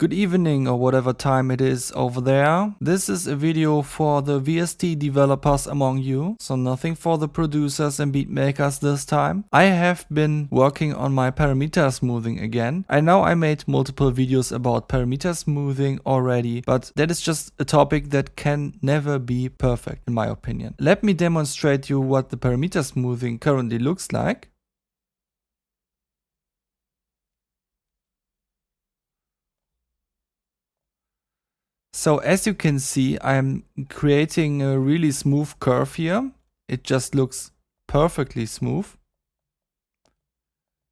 Good evening or whatever time it is over there. This is a video for the VST developers among you, so nothing for the producers and beat makers this time. I have been working on my parameter smoothing again. I know I made multiple videos about parameter smoothing already, but that is just a topic that can never be perfect in my opinion. Let me demonstrate you what the parameter smoothing currently looks like. So as you can see, I'm creating a really smooth curve here. It just looks perfectly smooth.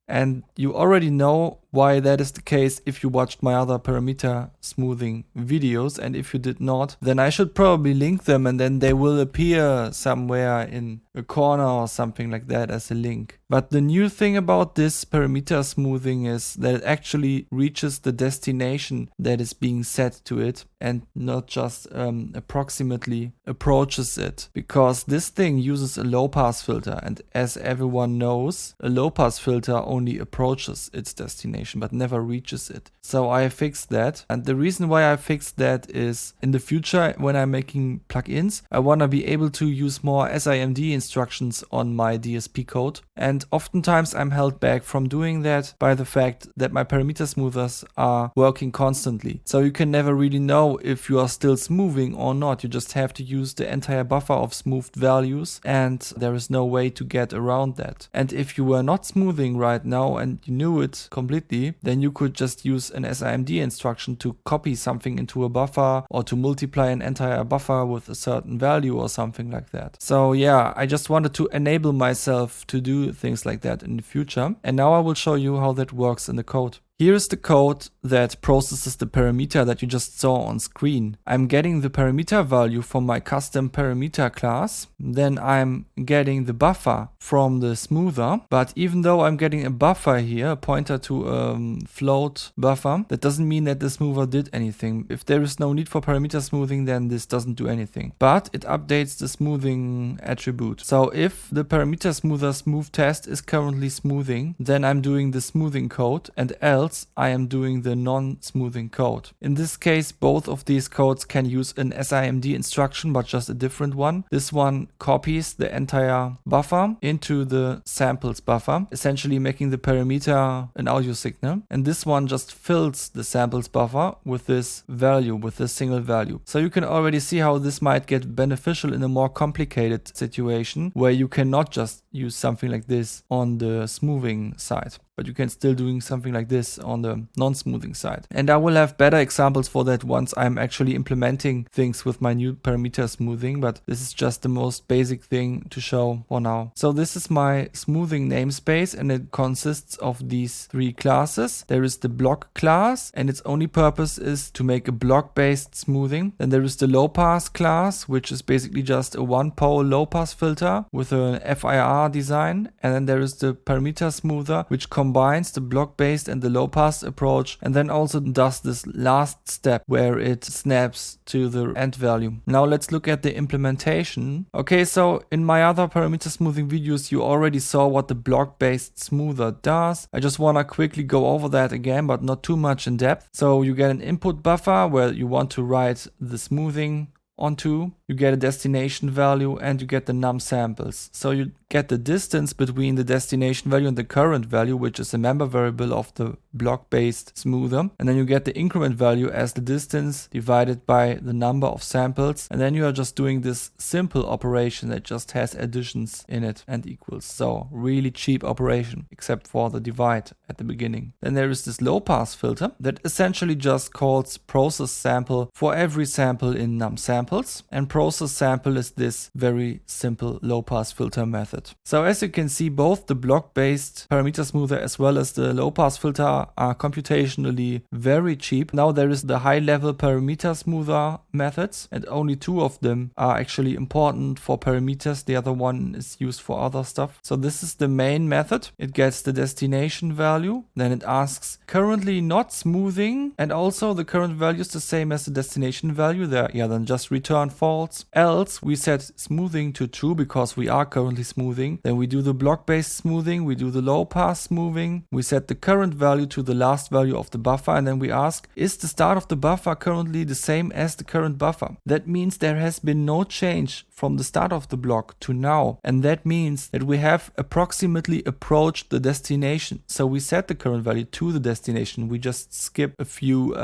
And you already know why that is the case if you watched my other parameter smoothing videos, and if you did not, then I should probably link them and then they will appear somewhere in a corner or something like that as a link. But the new thing about this parameter smoothing is that it actually reaches the destination that is being set to it and not just approximately approaches it, because this thing uses a low pass filter, and as everyone knows, a low pass filter only approaches its destination but never reaches it. So I fixed that, and the reason why I fixed that is in the future when I'm making plugins, I want to be able to use more SIMD instructions on my DSP code, and oftentimes I'm held back from doing that by the fact that my parameter smoothers are working constantly. So you can never really know if you are still smoothing or not. You just have to use the entire buffer of smoothed values, and there is no way to get around that. And if you were not smoothing right now and you knew it completely, then you could just use an SIMD instruction to copy something into a buffer or to multiply an entire buffer with a certain value or something like that. So yeah, I just wanted to enable myself to do things like that in the future. And now I will show you how that works in the code. Here is the code that processes the parameter that you just saw on screen. I'm getting the parameter value from my custom parameter class. Then I'm getting the buffer from the smoother. But even though I'm getting a buffer here, a pointer to a float buffer, that doesn't mean that the smoother did anything. If there is no need for parameter smoothing, then this doesn't do anything. But it updates the smoothing attribute. So if the parameter smoother smooth test is currently smoothing, then I'm doing the smoothing code, and else I am doing the non-smoothing code. In this case, both of these codes can use an SIMD instruction, but just a different one. This one copies the entire buffer into the samples buffer, essentially making the parameter an audio signal. And this one just fills the samples buffer with this value, with this single value. So you can already see how this might get beneficial in a more complicated situation where you cannot just use something like this on the smoothing side, but you can still doing something like this on the non-smoothing side. And I will have better examples for that once I'm actually implementing things with my new parameter smoothing, but this is just the most basic thing to show for now. So this is my smoothing namespace, and it consists of these three classes. There is the block class, and its only purpose is to make a block-based smoothing. Then there is the low pass class, which is basically just a one-pole low pass filter with an FIR design. And then there is the parameter smoother, which combines the block-based and the low-pass approach, and then also does this last step where it snaps to the end value. Now let's look at the implementation. Okay, so in my other parameter smoothing videos, you already saw what the block-based smoother does. I just want to quickly go over that again, but not too much in depth. So you get an input buffer where you want to write the smoothing onto, you get a destination value, and you get the num samples. So you get the distance between the destination value and the current value, which is a member variable of the block-based smoother. And then you get the increment value as the distance divided by the number of samples. And then you are just doing this simple operation that just has additions in it and equals. So really cheap operation, except for the divide at the beginning. Then there is this low pass filter that essentially just calls process sample for every sample in num samples. And process sample is this very simple low pass filter method. So as you can see, both the block-based parameter smoother as well as the low-pass filter are computationally very cheap. Now there is the high-level parameter smoother methods, and only two of them are actually important for parameters. The other one is used for other stuff. So this is the main method. It gets the destination value, then it asks currently not smoothing, and also the current value is the same as the destination value there. Yeah, then just return false. false. Else we set smoothing to true because we are currently smoothing. Then we do the block-based smoothing, we do the low-pass smoothing. We set the current value to the last value of the buffer, and then we ask, is the start of the buffer currently the same as the current buffer? That means there has been no change from the start of the block to now, and that means that we have approximately approached the destination. So we set the current value to the destination. We just skip a few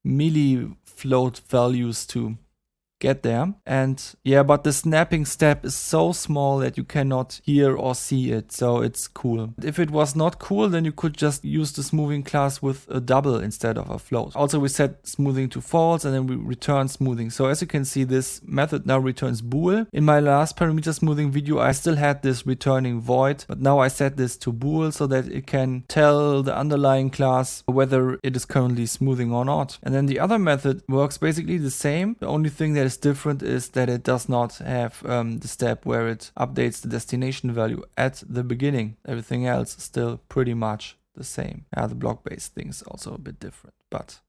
milli float values to get there. And yeah, but the snapping step is so small that you cannot hear or see it, so it's cool. If it was not cool, then you could just use the smoothing class with a double instead of a float. Also, we set smoothing to false and then we return smoothing. So as you can see, this method now returns bool. In my last parameter smoothing video, I still had this returning void, but now I set this to bool so that it can tell the underlying class whether it is currently smoothing or not. And then the other method works basically the same. The only thing that is different is that it does not have the step where it updates the destination value at the beginning. Everything else is still pretty much the same. Yeah, the block-based thing is also a bit different, but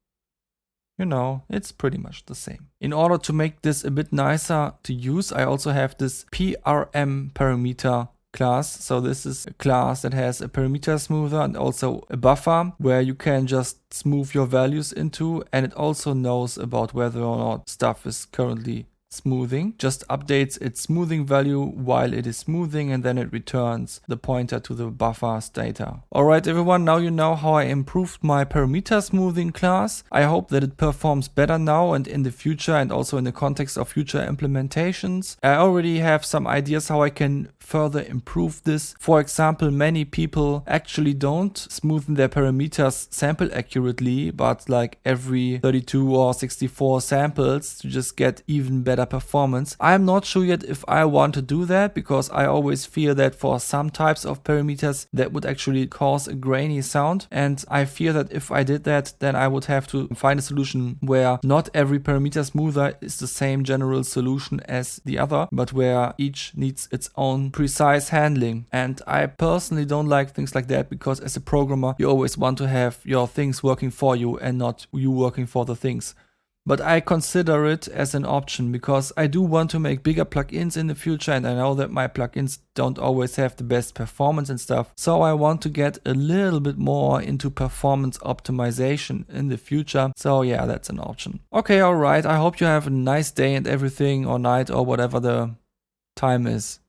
you know, it's pretty much the same. In order to make this a bit nicer to use, I also have this PRM parameter class. So this is a class that has a parameter smoother and also a buffer where you can just smooth your values into, and it also knows about whether or not stuff is currently smoothing. Just updates its smoothing value while it is smoothing, and then it returns the pointer to the buffer's data. Alright everyone, now you know how I improved my parameter smoothing class. I hope that it performs better now and in the future, and also in the context of future implementations. I already have some ideas how I can further improve this. For example, many people actually don't smoothen their parameters sample accurately, but like every 32 or 64 samples to just get even better performance. I'm not sure yet if I want to do that, because I always fear that for some types of parameters that would actually cause a grainy sound, and I fear that if I did that, then I would have to find a solution where not every parameter smoother is the same general solution as the other, but where each needs its own precise handling. And I personally don't like things like that, because as a programmer you always want to have your things working for you and not you working for the things. But I consider it as an option because I do want to make bigger plugins in the future, and I know that my plugins don't always have the best performance and stuff. So I want to get a little bit more into performance optimization in the future. So yeah, that's an option. Okay, alright, I hope you have a nice day and everything, or night, or whatever the time is.